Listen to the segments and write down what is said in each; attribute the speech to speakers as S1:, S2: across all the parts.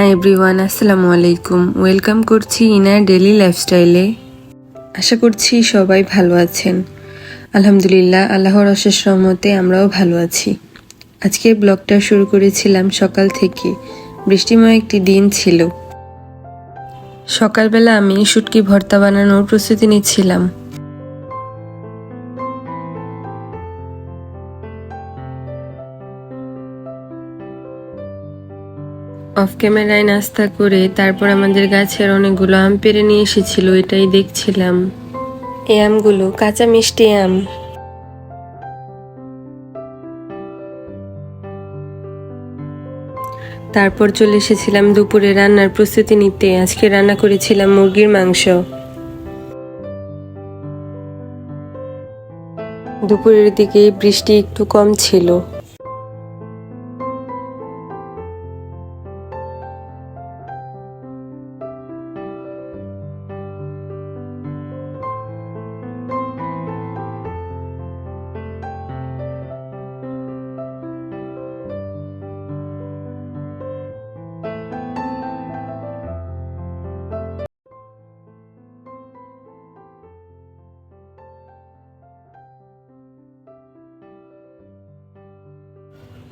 S1: Hi everyone, আসসালামু আলাইকুম। Welcome করছি ইনার ডেইলি লাইফস্টাইলে। আশা করছি সবাই ভালো আছেন। আলহামদুলিল্লাহ, আল্লাহর অশেষ রহমতে আমরাও ভালো আছি। আজকের ব্লগটা শুরু করেছিলাম সকাল থেকে। বৃষ্টিময় একটি দিন ছিল। সকালবেলা আমি শুটকি ভর্তা বানানোর প্রস্তুতি নিচ্ছিলাম। অফ ক্যামেরায় নাস্তা করে তারপর আমাদের গাছের অনেকগুলো আম পেড়ে নিয়ে এসেছিল, এটাই দেখছিলাম। এই আমগুলো কাঁচা মিষ্টি আম। তারপর চলে এসেছিলাম দুপুরে রান্নার প্রস্তুতি নিতে। আজকে রান্না করেছিলাম মুরগির মাংস। দুপুরের দিকে বৃষ্টি একটু কম ছিল।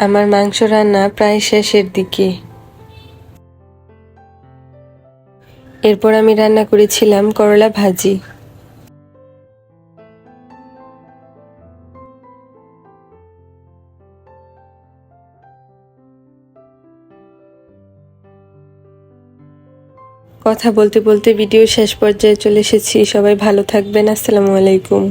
S1: আমার মাংস রান্না প্রায় শেষের দিকে। এরপর আমি রান্না করেছিলাম করলা ভাজি। কথা বলতে বলতে ভিডিও শেষ পর্যায়ে চলে এসেছি। সবাই ভালো থাকবেন। আসসালামু আলাইকুম।